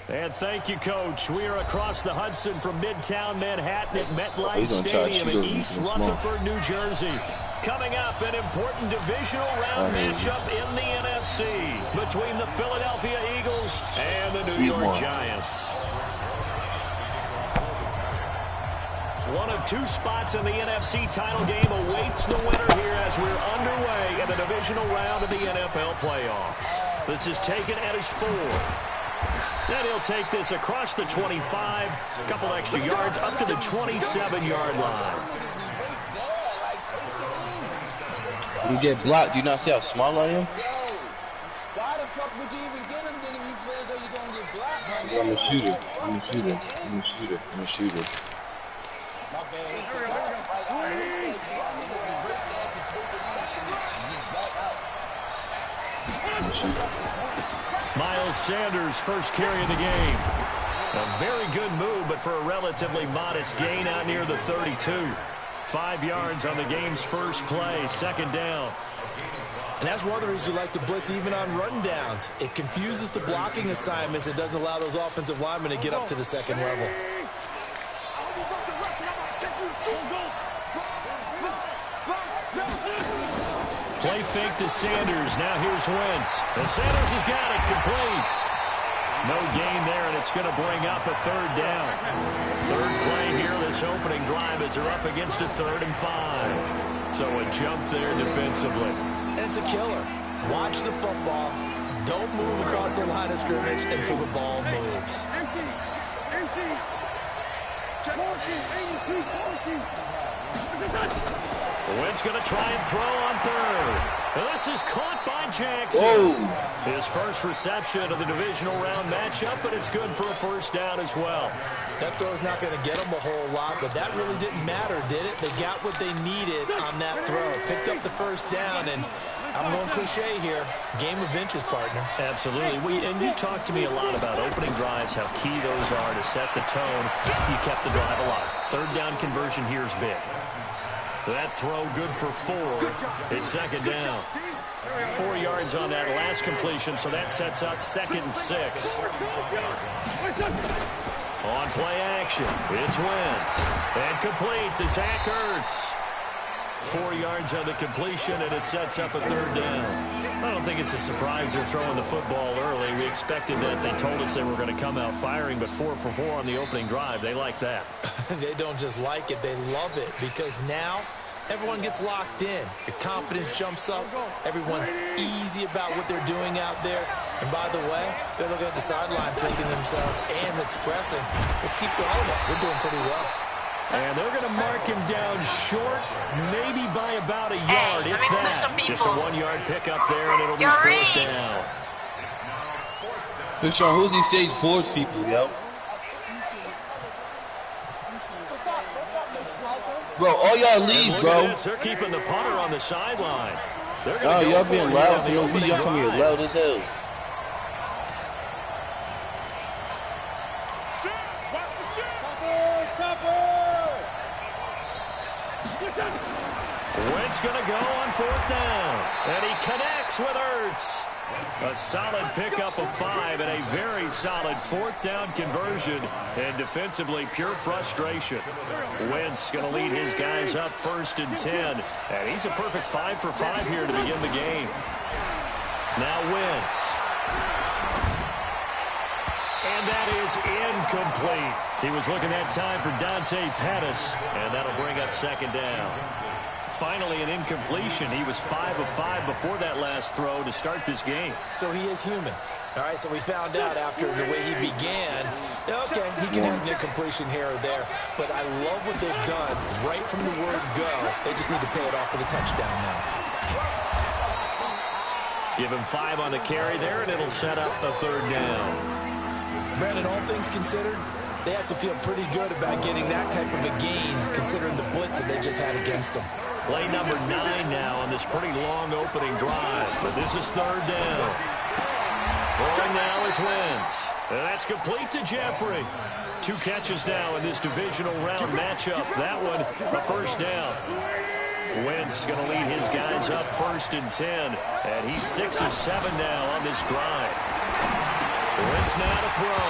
And thank you, Coach. We are across the Hudson from Midtown Manhattan at MetLife Stadium in East Rutherford, New Jersey. Coming up, an important divisional round matchup in the NFC between the Philadelphia Eagles and the New York Giants. One of two spots in the NFC title game awaits the winner here as we're underway in the divisional round of the NFL playoffs. This is taken at his 4. Then he'll take this across the 25, a couple extra yards up to the 27-yard line. When you get blocked, do you not see how small I am? I'm a shooter. I'm a shooter. I'm a shooter. I'm a shooter. Miles Sanders first carry of the game. A very good move, but for a relatively modest gain out near the 32. 5 yards on the game's first play, second down. And that's one of the reasons you like to blitz even on run downs. It confuses the blocking assignments. It doesn't allow those offensive linemen to get up to the second level. Play fake to Sanders. Now here's Wentz. And Sanders has got it complete. No gain there, and it's going to bring up a third down. Third play here, this opening drive, as they're up against a 3rd and 5. So a jump there defensively. And it's a killer. Watch the football. Don't move across the line of scrimmage until the ball moves. Wentz going to try and throw on 3rd. This is caught by Jackson. Whoa. His first reception of the divisional round matchup, but it's good for a first down as well. That throw's not going to get them a whole lot, but that really didn't matter, did it? They got what they needed on that throw. Picked up the first down, and I'm going cliche here. Game of inches, partner. Absolutely. And you talked to me a lot about opening drives, how key those are to set the tone. You kept the drive alive. Third down conversion here is big. That throw good for 4. It's second down. 4 yards on that last completion, so that sets up 2nd and 6. On play action, it's Wentz. And complete to Zach Ertz. 4 yards on the completion, and it sets up a 3rd down. I don't think it's a surprise they're throwing the football early. We expected that. They told us they were going to come out firing, but 4 for 4 on the opening drive. They like that. They don't just like it, they love it, because now everyone gets locked in. Your confidence jumps up. Everyone's easy about what they're doing out there. And by the way, they're looking at the sideline thinking to themselves and expressing, let's keep throwing it. We're doing pretty well. And they're going to mark him down short, maybe by about a yard. It's that. Just a 1-yard pickup there, and it'll be 4th down. Sean, who's he saying board people, yo? Bro, all y'all leave, bro. They're keeping the punter on the sideline. Oh, y'all being loud. Y'all coming here loud as hell. Wentz going to go on 4th down. And he connects with Ertz. A solid pickup of 5 and a very solid 4th down conversion. And defensively, pure frustration. Wentz going to lead his guys up 1st and 10. And he's a perfect 5 for 5 here to begin the game. Now Wentz. And that is incomplete. He was looking that time for Dante Pettis. And that'll bring up 2nd down. finally an incompletion. He was 5 of 5 before that last throw to start this game. So he is human. All right, so we found out after the way he began, okay, he can have an incompletion here or there, but I love what they've done right from the word go. They just need to pay it off with a touchdown now. Give him 5 on the carry there, and it'll set up a 3rd down. Brandon, all things considered, they have to feel pretty good about getting that type of a gain, considering the blitz that they just had against them. Play number 9 now on this pretty long opening drive, but this is 3rd down. Throwing now is Wentz. And that's complete to Jeffrey. 2 catches now in this divisional round matchup. That one, a 1st down. Wentz going to lead his guys up 1st and 10. And he's 6 of 7 now on this drive. Wentz now to throw.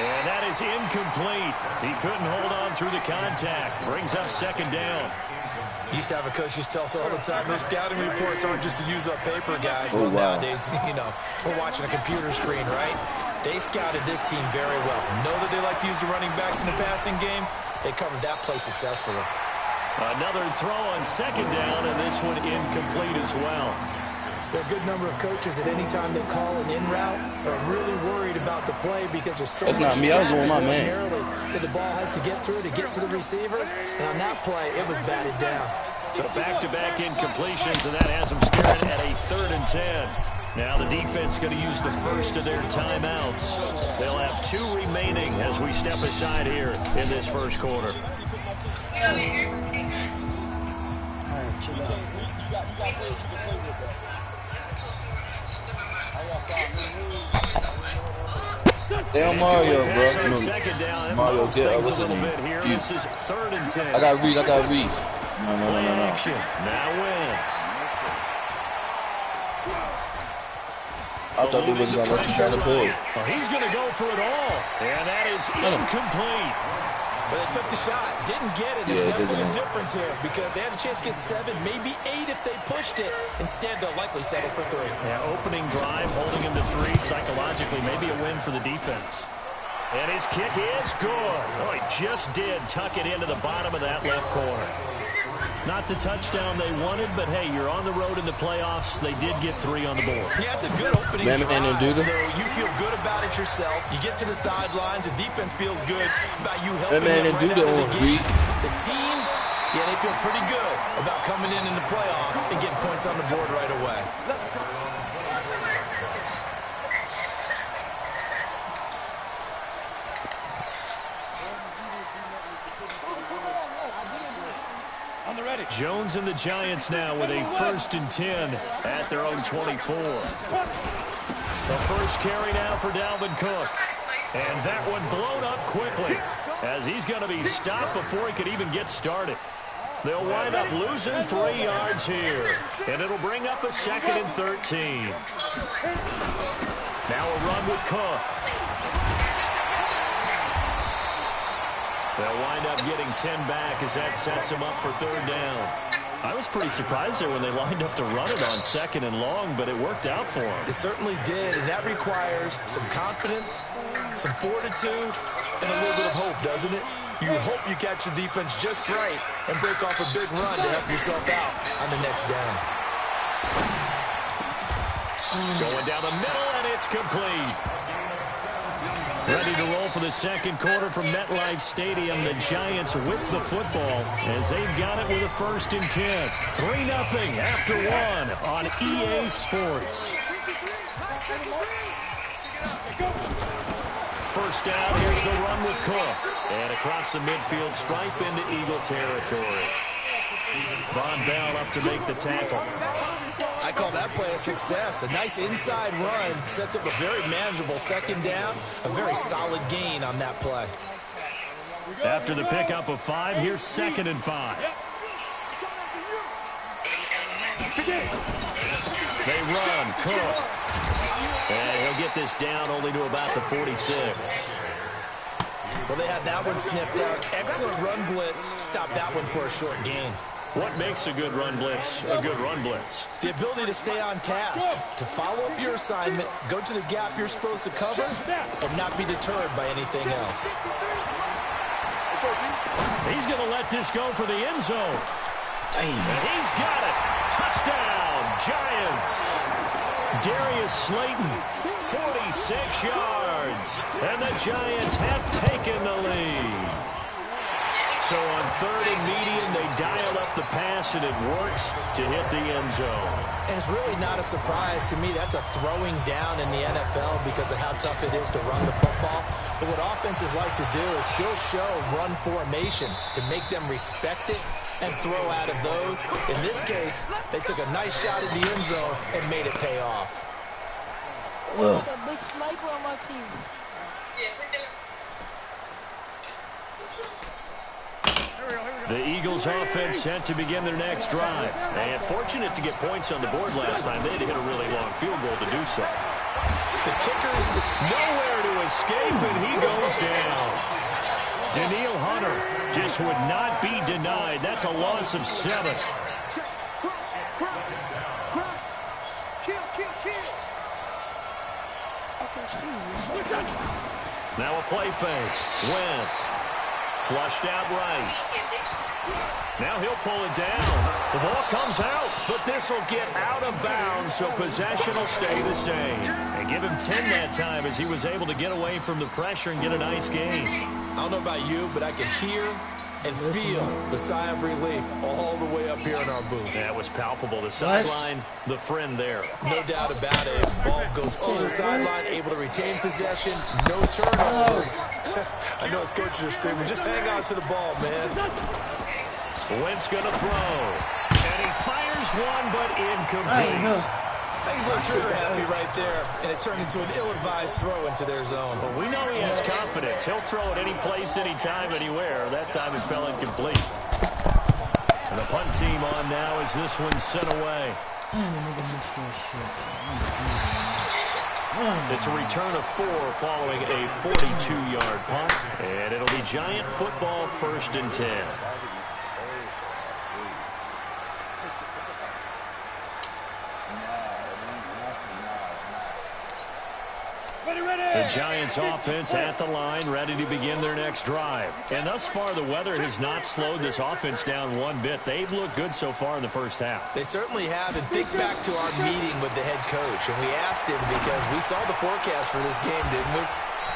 And that is incomplete. He couldn't hold on through the contact. Brings up 2nd down. Used to have a coach used to tell us all the time, those scouting reports aren't just to use up paper, guys. Oh, wow. Nowadays, you know, we're watching a computer screen, right? They scouted this team very well. Know that they like to use the running backs in the passing game. They covered that play successfully. Another throw on 2nd down, and this one incomplete as well. There are a good number of coaches that any time they call an in route are really worried about the play because there's so much not me. I was doing my man. that the ball has to get through to get to the receiver. And on that play, it was batted down. So back-to-back incompletions, and that has them staring at a 3rd and 10. Now the defense going to use the first of their timeouts. They'll have 2 remaining as we step aside here in this first quarter. Damn Mario, bro. Second down, Mario, moves things a little bit here. This is 3rd and 10. I got to read. No. Action. Now Wentz. I thought they wasn't going to let you try to pull. Oh, he's going to go for it all. And that is incomplete. But they took the shot, didn't get it. There's definitely a difference here because they had a chance to get 7, maybe 8 if they pushed it. Instead, they'll likely settle for 3. Yeah, opening drive, holding him to 3 psychologically, maybe a win for the defense. And his kick is good. Oh, he just did tuck it into the bottom of that left corner. Not the touchdown they wanted, but hey, you're on the road in the playoffs. They did get 3 on the board. Yeah, it's a good opening drive, so you feel good about it yourself. You get to the sidelines, the defense feels good about you helping them right out of the gate. The team, yeah, they feel pretty good about coming in the playoffs and getting points on the board right away. Jones and the Giants now with a 1st and 10 at their own 24. The first carry now for Dalvin Cook. And that one blown up quickly as he's going to be stopped before he could even get started. They'll wind up losing 3 yards here. And it'll bring up a 2nd and 13. Now a run with Cook. They'll wind up getting 10 back as that sets him up for 3rd down. I was pretty surprised there when they lined up to run it on 2nd and long, but it worked out for them. It certainly did, and that requires some confidence, some fortitude, and a little bit of hope, doesn't it? You hope you catch the defense just right and break off a big run to help yourself out on the next down. Going down the middle, and it's complete. Ready to roll for the second quarter from MetLife Stadium. The Giants with the football as they've got it with a 1st and 10. 3-0 after 1 on EA Sports. First down, here's the run with Cook. And across the midfield stripe into Eagle territory. Von Bell up to make the tackle. I call that play a success. A nice inside run sets up a very manageable 2nd down. A very solid gain on that play. After the pickup of 5, here's 2nd and 5. They run, Cook. And he'll get this down only to about the 46. Well, they had that one sniffed out. Excellent run blitz. Stop that one for a short gain. What makes a good run blitz a good run blitz? The ability to stay on task, to follow up your assignment, go to the gap you're supposed to cover, and not be deterred by anything else. He's going to let this go for the end zone. And he's got it. Touchdown, Giants. Darius Slayton, 46 yards. And the Giants have taken the lead. So on 3rd and medium, they dial up the pass, and it works to hit the end zone. And it's really not a surprise to me. That's a throwing down in the NFL because of how tough it is to run the football. But what offenses like to do is still show run formations to make them respect it and throw out of those. In this case, they took a nice shot at the end zone and made it pay off. A big sniper on my team. The Eagles offense set to begin their next drive. And fortunate to get points on the board last time. They had to hit a really long field goal to do so. The kicker's nowhere to escape, and he goes down. Daniil Hunter just would not be denied. That's a loss of 7. Now a play fake. Wentz. Flushed out right. Now he'll pull it down. The ball comes out, but this will get out of bounds, so possession will stay the same. And give him 10 that time as he was able to get away from the pressure and get a nice gain. I don't know about you, but I can hear and feel the sigh of relief all the way up here in our booth. That was palpable. The sideline, the friend there. No doubt about it. Ball goes over the sideline, able to retain possession, no turnover. I know his coaches are screaming, just hang on to the ball, man. Wentz going to throw. And he fires one, but incomplete. I think he's a little trigger happy right there, and it turned into an ill-advised throw into their zone. Well, we know he has confidence. He'll throw it any place, anytime, anywhere. That time it fell incomplete. And the punt team on now as this one's sent away. It's a return of 4 following a 42-yard punt. And it'll be Giant football, 1st and 10. The Giants offense at the line, ready to begin their next drive. And thus far, the weather has not slowed this offense down one bit. They've looked good so far in the first half. They certainly have. And think back to our meeting with the head coach. And we asked him because we saw the forecast for this game, didn't we?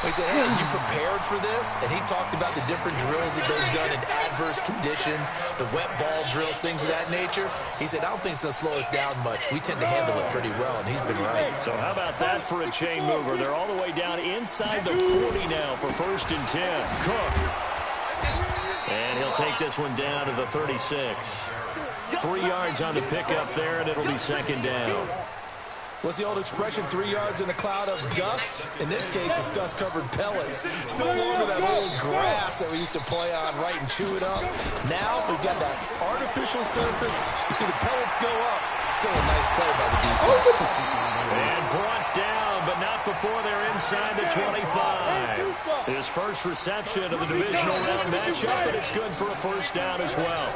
We said, hey, are you prepared for this? And he talked about the different drills that they've done in adverse conditions, the wet ball drills, things of that nature. He said, I don't think it's going to slow us down much. We tend to handle it pretty well, and he's been right. So how about that for a chain mover? They're all the way down inside the 40 now for 1st and 10. Cook. And he'll take this one down to the 36. 3 yards on the pickup there, and it'll be 2nd down. What's the old expression, 3 yards in a cloud of dust? In this case, it's dust-covered pellets. It's no longer that old grass that we used to play on, right, and chew it up. Now we've got that artificial surface. You see the pellets go up. Still a nice play by the defense. And brought down, but not before they're inside the 25. His first reception of the divisional round matchup, but it's good for a 1st down as well.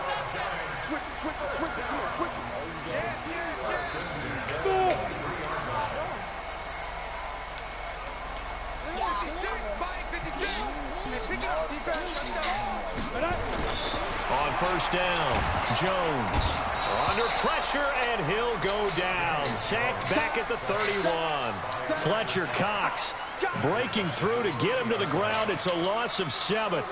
On 1st down, Jones under pressure, and he'll go down. Sacked back at the 31. Fletcher Cox breaking through to get him to the ground. It's a loss of 7.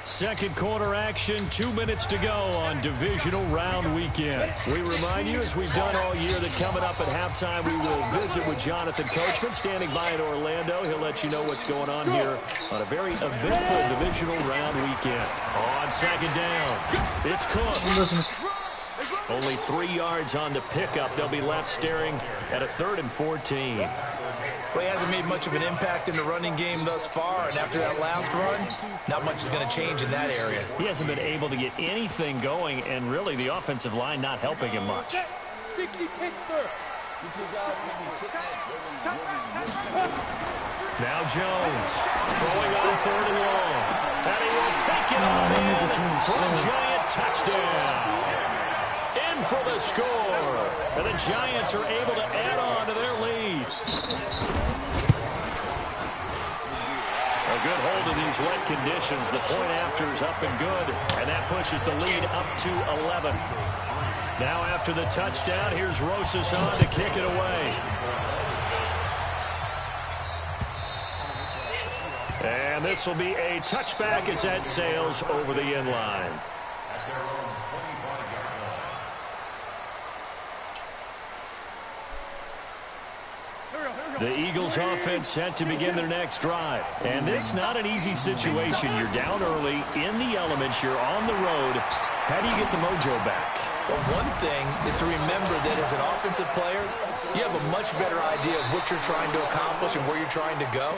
Second quarter action, 2 minutes to go on divisional round weekend. We remind you, as we've done all year, that coming up at halftime, we will visit with Jonathan Coachman, standing by in Orlando. He'll let you know what's going on here on a very eventful divisional round weekend. On 2nd down, it's Cook. Only 3 yards on the pickup. They'll be left staring at a 3rd and 14. Well, he hasn't made much of an impact in the running game thus far, and after that last run, not much is going to change in that area. He hasn't been able to get anything going, and really the offensive line not helping him much. Now Jones throwing on 3rd and long, and he will take it on in for a Giant touchdown. In for the score, and the Giants are able to add on to their lead. A good hold of these wet conditions. The point after is up and good, and that pushes the lead up to 11. Now after the touchdown, here's Rosas on to kick it away. And this will be a touchback as that sails over the end line. The Eagles offense set to begin their next drive. And this is not an easy situation. You're down early, in the elements, you're on the road. How do you get the mojo back? Well, one thing is to remember that as an offensive player, you have a much better idea of what you're trying to accomplish and where you're trying to go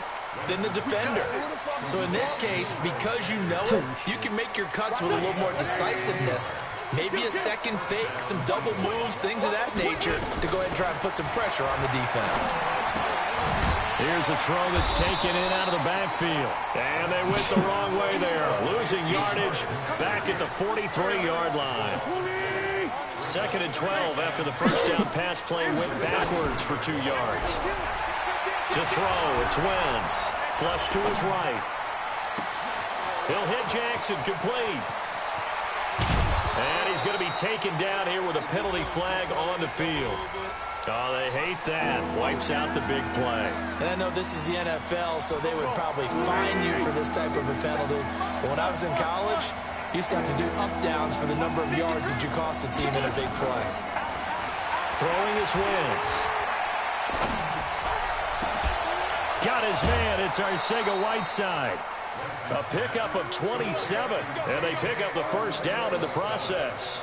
than the defender. So in this case, because you know it, you can make your cuts with a little more decisiveness. Maybe a second fake, some double moves, things of that nature to go ahead and try and put some pressure on the defense. Here's a throw that's taken in out of the backfield. And they went the wrong way there. Losing yardage back at the 43-yard line. 2nd and 12 after the first down pass play went backwards for 2 yards. To throw, it's Wentz. Flush to his right. He'll hit Jackson, complete. And he's going to be taken down here with a penalty flag on the field. Oh, they hate that. Wipes out the big play. And I know this is the NFL, so they would probably fine you for this type of a penalty. But when I was in college, you used to have to do up-downs for the number of yards that you cost a team in a big play. Throwing is Wentz. Got his man. It's Arcega-Whiteside. A pickup of 27, and they pick up the first down in the process.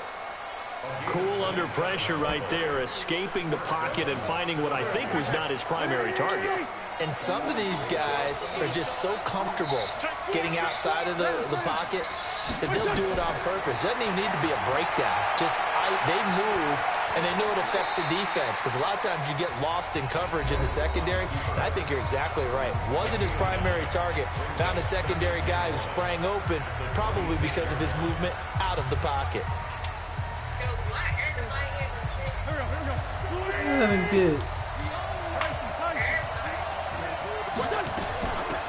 Cool under pressure right there, escaping the pocket and finding what I think was not his primary target. And some of these guys are just so comfortable getting outside of the pocket that they'll do it on purpose. It doesn't even need to be a breakdown. Just they move, and they know it affects the defense because a lot of times you get lost in coverage in the secondary. And I think you're exactly right. Wasn't his primary target. Found a secondary guy who sprang open, probably because of his movement out of the pocket. Good.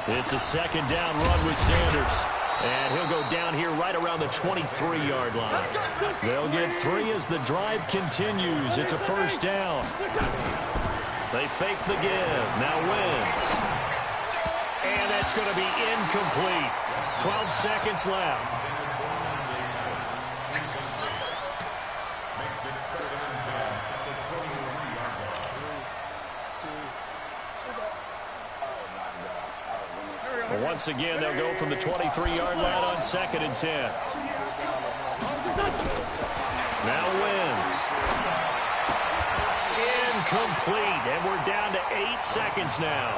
It's a second down run with Sanders. And he'll go down here right around the 23-yard line. They'll get 3 as the drive continues. It's a first down. They fake the give. Now Wentz. And that's going to be incomplete. 12 seconds left. Once again, they'll go from the 23-yard line on 2nd and 10. Now Wentz. Incomplete, and we're down to 8 seconds now.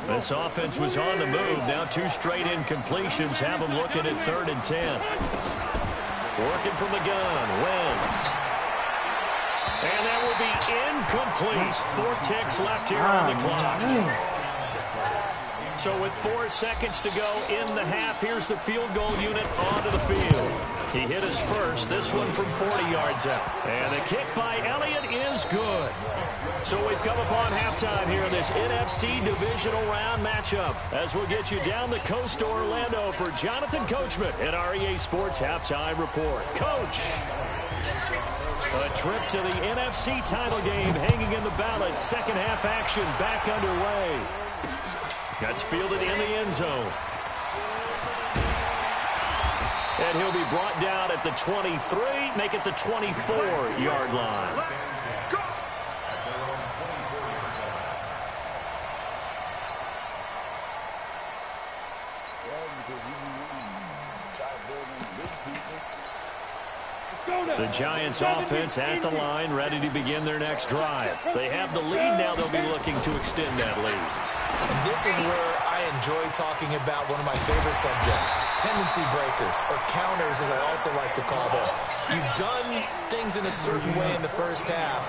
This offense was on the move. Now 2 straight incompletions have them looking at 3rd and 10. Working from the gun, Wentz. And that will be incomplete. 4 ticks left here on the clock. So with 4 seconds to go in the half, here's the field goal unit onto the field. He hit us first, this one from 40 yards out. And the kick by Elliott is good. So we've come upon halftime here in this NFC divisional round matchup as we'll get you down the coast to Orlando for Jonathan Coachman at our EA Sports Halftime Report. Coach, a trip to the NFC title game hanging in the balance. Second half action back underway. That's fielded in the end zone. And he'll be brought down at the 23, make it the 24-yard line. The Giants offense at the line, ready to begin their next drive. They have the lead now. They'll be looking to extend that lead. And this is where I enjoy talking about one of my favorite subjects, tendency breakers, or counters as I also like to call them. You've done things in a certain way in the first half,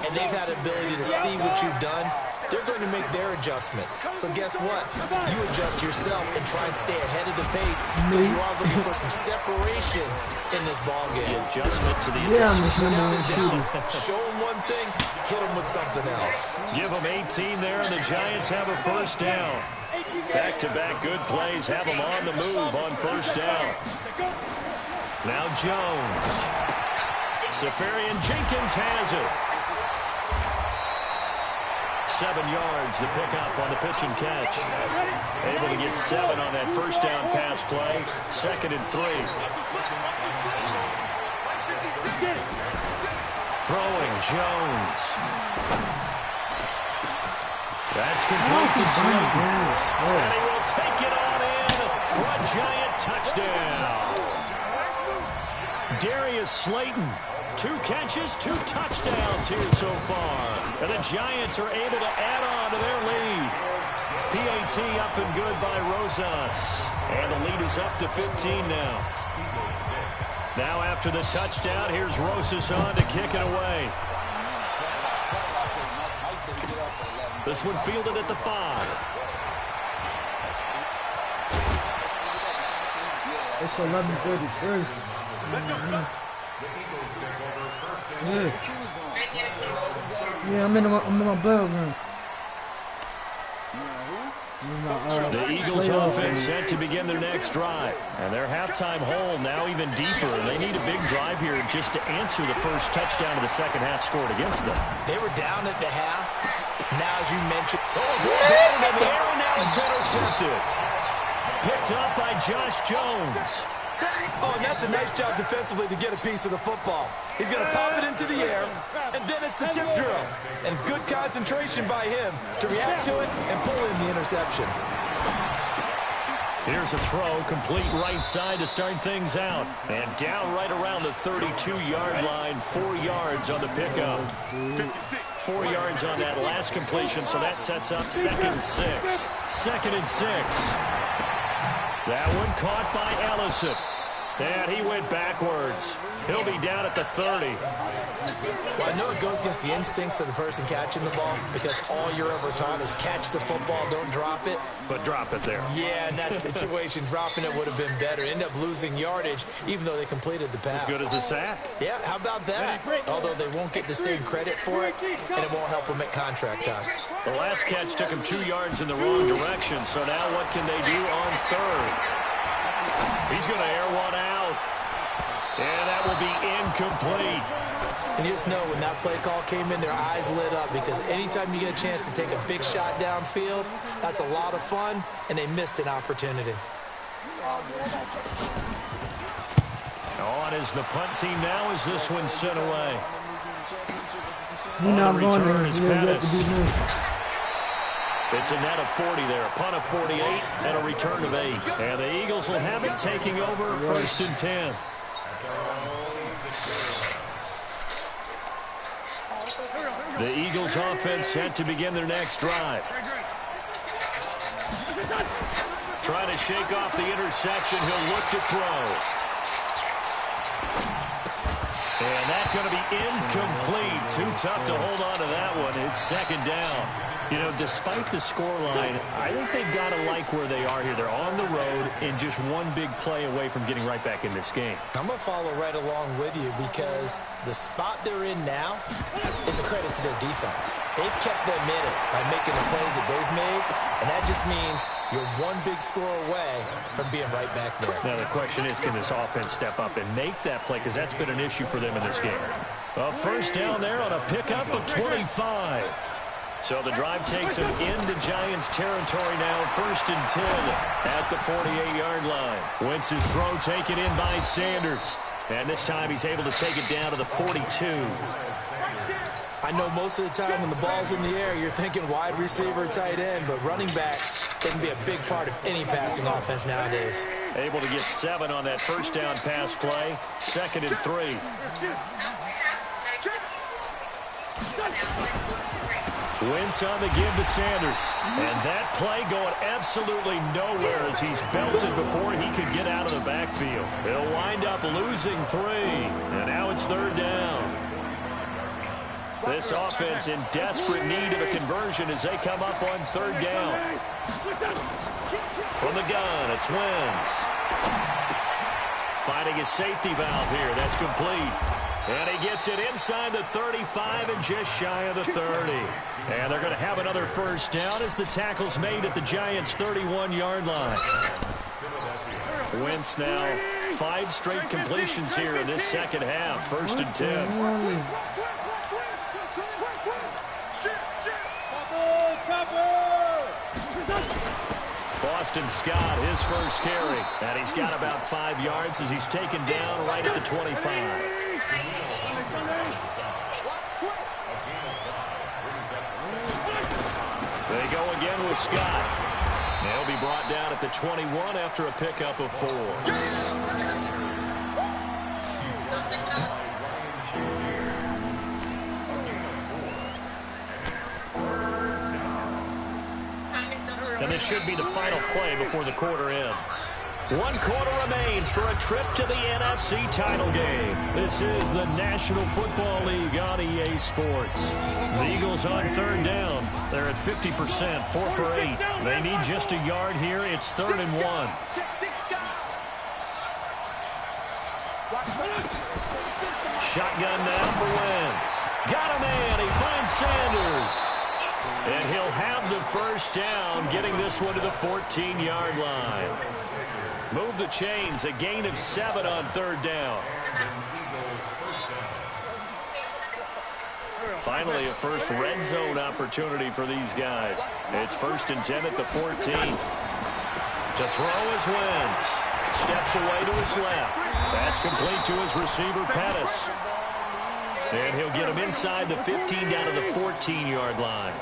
and they've had the ability to see what you've done they're going to make their adjustments. So guess what? You adjust yourself and try and stay ahead of the pace because you are looking for some separation in this ball game. The adjustment to the adjustment. Without a doubt. Show them one thing, hit them with something else. Give them 18 there, and the Giants have a first down. Back-to-back good plays have them on the move on first down. Now Jones. Safarian Jenkins has it. 7 yards the pickup on the pitch and catch. Able to get 7 on that first down pass play. 2nd and 3. Throwing Jones. That's complete to Slayton. And he will take it on in for a Giant touchdown. Darius Slayton. 2 catches, 2 touchdowns here so far. And the Giants are able to add on to their lead. PAT up and good by Rosas. And the lead is up to 15 now. Now after the touchdown, here's Rosas on to kick it away. This one fielded at the 5. It's 11:33. Yeah, I'm in my bedroom. The Eagles offense set to begin their next drive. And their halftime hole now even deeper. They need a big drive here just to answer the first touchdown of the second half scored against them. They were down at the half. Now, as you mentioned, in the air, and now it's intercepted. Picked up by Josh Jones. Oh, and that's a nice job defensively to get a piece of the football. He's going to pop it into the air, and then it's the tip drill. And good concentration by him to react to it and pull in the interception. Here's a throw, complete right side to start things out. And down right around the 32-yard line, 4 yards on the pickup. 4 yards on that last completion, so that sets up 2nd and 6. 2nd and 6. That one caught by Ellison. And he went backwards. He'll be down at the 30. Well, I know it goes against the instincts of the person catching the ball because all you're ever taught is catch the football, don't drop it. But drop it there. Yeah, in that situation, dropping it would have been better. End up losing yardage, even though they completed the pass. As good as a sack. Yeah, how about that? Although they won't get the same credit for it, and it won't help them at contract time. The last catch took him 2 yards in the wrong direction, so now what can they do on 3rd? He's going to air one out. And that will be incomplete. And you just know when that play call came in, their eyes lit up because anytime you get a chance to take a big shot downfield, that's a lot of fun, and they missed an opportunity. On is the punt team now as this one sent away. You're not going there. Is it's a net of 40 there, a punt of 48, and a return of 8. And the Eagles will have it taking over 1st and 10. The Eagles offense set to begin their next drive. Trying to shake off the interception, he'll look to throw. And that's going to be incomplete. Too tough to hold on to that one. It's 2nd down. You know, despite the scoreline, I think they've got to like where they are here. They're on the road and just one big play away from getting right back in this game. I'm going to follow right along with you because the spot they're in now is a credit to their defense. They've kept them in it by making the plays that they've made, and that just means you're one big score away from being right back there. Now the question is, can this offense step up and make that play? Because that's been an issue for them in this game. A first down there on a pickup of 25. So the drive takes him into Giants territory now, 1st and 10 at the 48-yard line. Wentz's throw taken in by Sanders. And this time he's able to take it down to the 42. I know most of the time when the ball's in the air, you're thinking wide receiver, tight end, but running backs, they can be a big part of any passing offense nowadays. Able to get 7 on that first down pass play, 2nd and 3. Wentz on the give to Sanders. And that play going absolutely nowhere as he's belted before he could get out of the backfield. He'll wind up losing 3. And now it's 3rd down. This offense in desperate need of a conversion as they come up on third down. From the gun, it's Wentz. Finding his safety valve here. That's complete. And he gets it inside the 35 and just shy of the 30. And they're going to have another first down as the tackle's made at the Giants' 31-yard line. Wentz now 5 straight completions here in this second half. First and 10. Boston Scott, his first carry. And he's got about 5 yards as he's taken down right at the 25. They go again with Scott. He'll be brought down at the 21 after a pickup of 4. And this should be the final play before the quarter ends. 1 quarter remains for a trip to the NFC title game. This is the National Football League on EA Sports. The Eagles on third down. They're at 50%, 4 for 8. They need just a yard here. It's 3rd and 1. Shotgun now for Wentz. Got a man. He finds Sanders. And he'll have the first down, getting this one to the 14-yard line. Move the chains, a gain of 7 on third down. Finally, a first red zone opportunity for these guys. It's 1st and 10 at the 14. To throw is Wentz. Steps away to his left. That's complete to his receiver, Pettis. And he'll get him inside the 15 down to the 14-yard line.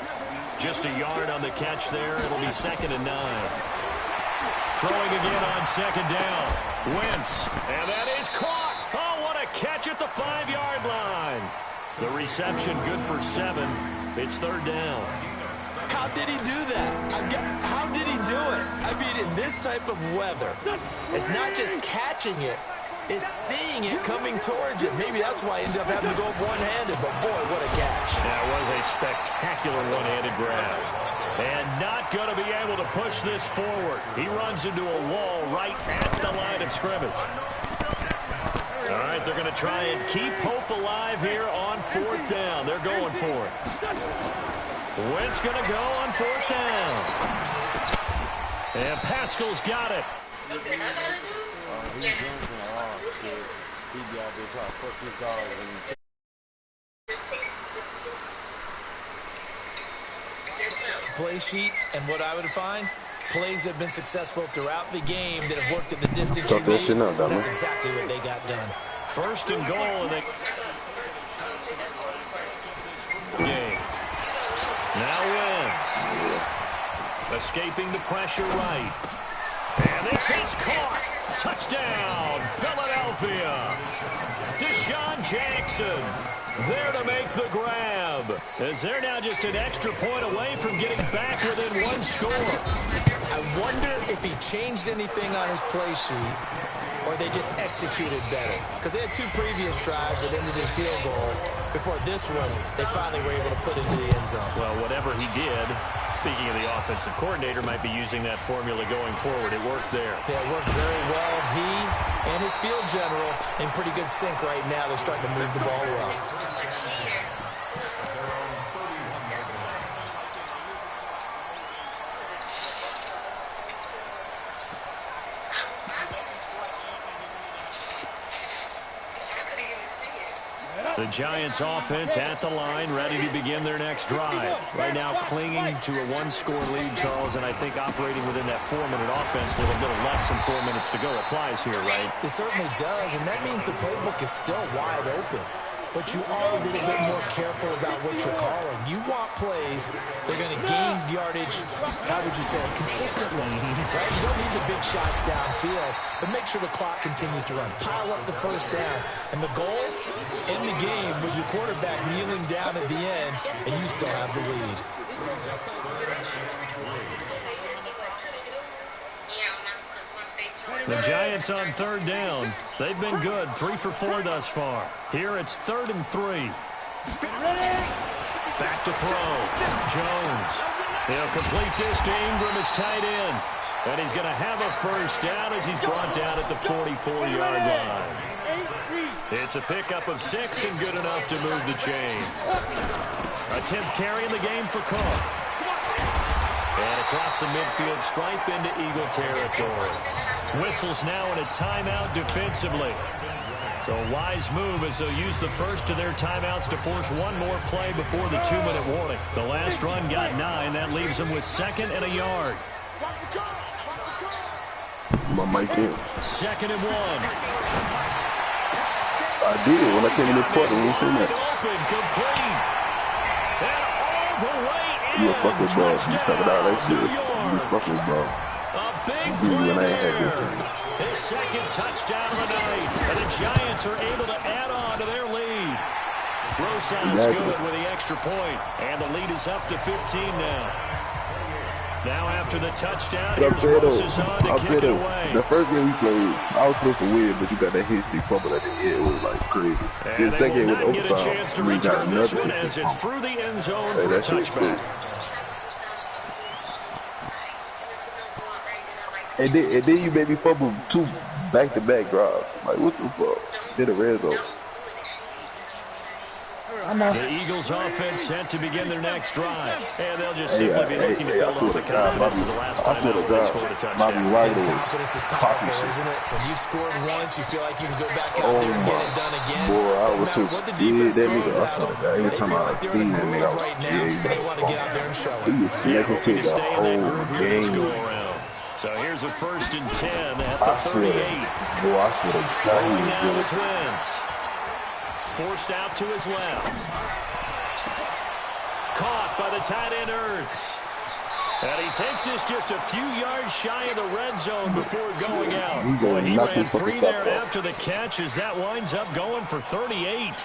Just a yard on the catch there. It'll be 2nd and 9. Throwing again on 2nd down. Wentz. And that is caught. Oh, what a catch at the 5-yard line. The reception good for 7. It's 3rd down. How did he do that? How did he do it? I mean, in this type of weather, it's not just catching it. It's seeing it coming towards it. Maybe that's why he ended up having to go up one-handed. But, boy, what a catch. That was a spectacular one-handed grab. And not going to be able to push this forward. He runs into a wall right at the line of scrimmage. All right, they're going to try and keep hope alive here on 4th down. They're going for it. Wentz going to go on 4th down. And Pascal's got it. Play sheet and what I would find, plays have been successful throughout the game that have worked at the distance you need. That's exactly what they got done. 1st and goal in the game. Now Wentz. Escaping the pressure right. And this is caught. Touchdown, Philadelphia. Deshaun Jackson there to make the grab. As they're now just an extra point away from getting back within 1 score. I wonder if he changed anything on his play sheet or they just executed better. Because they had 2 previous drives that ended in field goals. Before this one, they finally were able to put into the end zone. Well, whatever he did, speaking of the offensive coordinator, might be using that formula going forward. It worked there. Yeah, it worked very well. He and his field general in pretty good sync right now. They're starting to move the ball well. The Giants offense at the line, ready to begin their next drive. Right now clinging to a 1-score lead, Charles, and I think operating within that 4-minute offense with a little less than 4 minutes to go applies here, right? It certainly does, and that means the playbook is still wide open. But you are a little bit more careful about what you're calling. You want plays that are going to gain yardage, how would you say, consistently, right? You don't need the big shots downfield, but make sure the clock continues to run. Pile up the first downs. And the goal, end the game with your quarterback kneeling down at the end, and you still have the lead. The Giants on third down. They've been good, 3 for 4 thus far. Here it's 3rd and 3. Back to throw. Jones. He'll complete this to Ingram, his tight end. And he's going to have a first down as he's brought down at the 44-yard line. It's a pickup of 6 and good enough to move the chain. A 10th carry in the game for Cook. And across the midfield stripe into Eagle territory. Whistles now in a timeout defensively. So a wise move as they'll use the first of their timeouts to force one more play before the 2-minute warning. The last run got 9. That leaves them with 2nd and a yard. My mic in. 2nd and 1. I did when I came in the court. I didn't see that. Open, complete. And all the way in. You a fucking ball. You talking about that shit. You a fucking ball. A big You play and I ain't had good there. team. His 2nd touchdown of the night. And the Giants are able to add on to their lead. Rosas good with the extra point. And the lead is up to 15 now. Now after the touchdown, here's Rosas on to kick it away. The first game we played, I was supposed to win, but you got that history fumble at the end. It was like crazy. And The second game with they will not get a chance to overtime, we got return this another one as history it's fumble. through the end zone for a That shit's cool. touchback. And then you made me fumble 2 back-to-back drives. Like, what the fuck? Did a red zone. The Eagles offense set to begin their next drive. And they'll just simply be looking to build off the confidence of the last time out when they scored a touchdown. Confidence is powerful, isn't it? When you've scored once, you feel like you can go back out there and get it done again. Boy, I was so What the scared. defense That nigga, throws I at swear to them, God, every they time feel I like they're seen in the that nigga, I groove was right now. scared. They want to get out there and show He it. was snaking Looking shit to the stay in that whole groove here this game. go-around. So here's a 1st and 10 at the I swear, 38. boy, I swear to God, he Now was is just... Wentz. Forced out to his left. Caught by the tight end Ertz. And he takes us just a few yards shy of the red zone before going out. Boy, he ran free there after the catch as that winds up going for 38.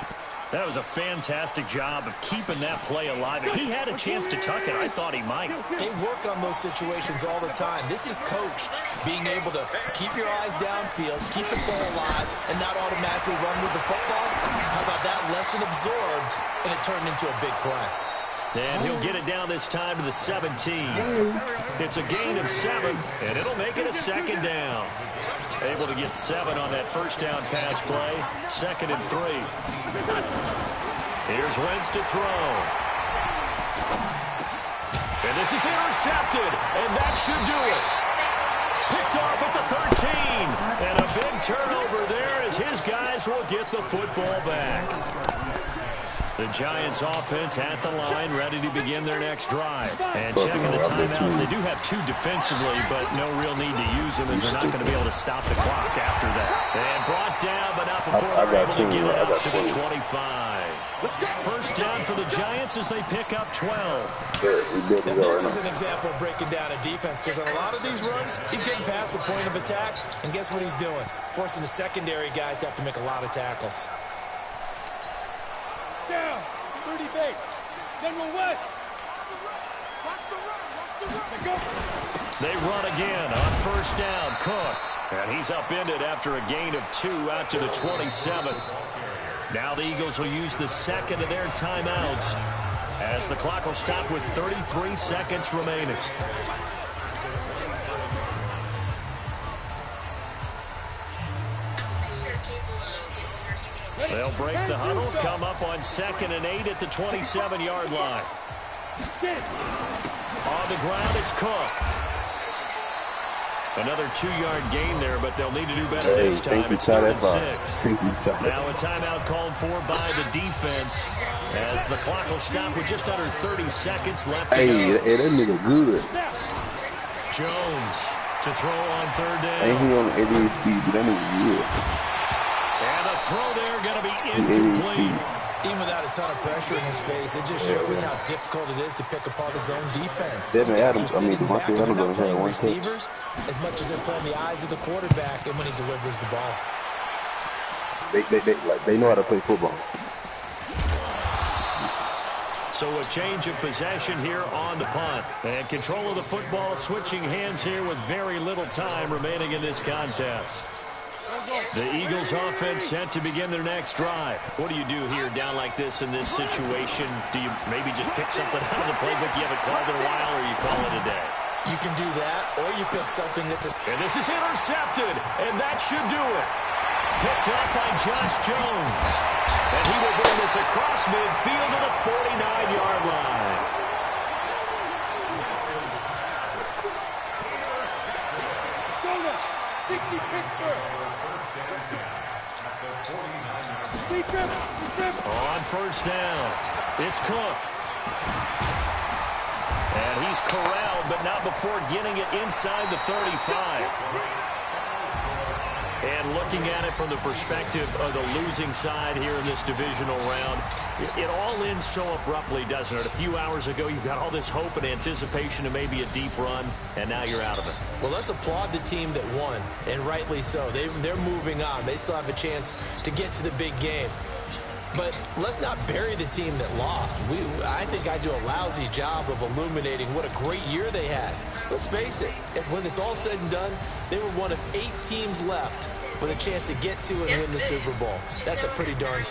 That was a fantastic job of keeping that play alive. If he had a chance to tuck it, I thought he might. They work on those situations all the time. This is coached, being able to keep your eyes downfield, keep the play alive, and not automatically run with the football. How about that lesson absorbed, and it turned into a big play. And he'll get it down this time to the 17. It's a gain of 7, and it'll make it a 2nd down. Able to get 7 on that first down pass play. 2nd and 3. Here's Wentz to throw. And this is intercepted, and that should do it. Picked off at the 13. And a big turnover there as his guys will get the football back. The Giants offense at the line, ready to begin their next drive. And checking the timeouts, they do have 2 defensively, but no real need to use them as they're not going to be able to stop the clock after that. And brought down, but not before they're able to get it out to the 25. First down for the Giants as they pick up 12. Now, this is an example of breaking down a defense, because on a lot of these runs, he's getting past the point of attack, and guess what he's doing? Forcing the secondary guys to have to make a lot of tackles. Down, 30 base. General West. They run again on first down. Cook. And he's upended after a gain of 2 out to the 27. Now the Eagles will use the 2nd of their timeouts as the clock will stop with 33 seconds remaining. They'll break the huddle, come up on 2nd and 8 at the 27-yard line. On the ground, it's Cook. Another 2-yard gain there, but they'll need to do better this time. It's 3rd and 6. Now a timeout called for by the defense as the clock will stop with just under 30 seconds left to go. Hey, that nigga good. Jones to throw on 3rd down. Ain't he on ADHD, but that nigga good. And the throw there going to be incomplete. Even without a ton of pressure in his face, it just shows how difficult it is to pick apart his own defense. Devin Adams, I mean, back and they're not playing one receivers as much as they're playing the eyes of the quarterback and when he delivers the ball. They know how to play football. So a change of possession here on the punt. And control of the football switching hands here with very little time remaining in this contest. The Eagles offense set to begin their next drive. What do you do here down like this in this situation? Do you maybe just pick something out of the playbook you haven't called in a while, or you call it a day? You can do that, or you pick something that's... And this is intercepted, and that should do it. Picked up by Josh Jones. And he will bring this across midfield to the 49-yard line. Jonah, 60 Pittsburgh. On first down, it's Cook. And he's corralled, but not before getting it inside the 35. And looking at it from the perspective of the losing side here in this divisional round, it all ends so abruptly, doesn't it? A few hours ago, you got all this hope and anticipation of maybe a deep run, and now you're out of it. Well, let's applaud the team that won, and rightly so. They're moving on. They still have a chance to get to the big game. But let's not bury the team that lost. I think I do a lousy job of illuminating what a great year they had. Let's face it, when it's all said and done, they were one of 8 teams left with a chance to get to and win the Super Bowl. That's a pretty darn...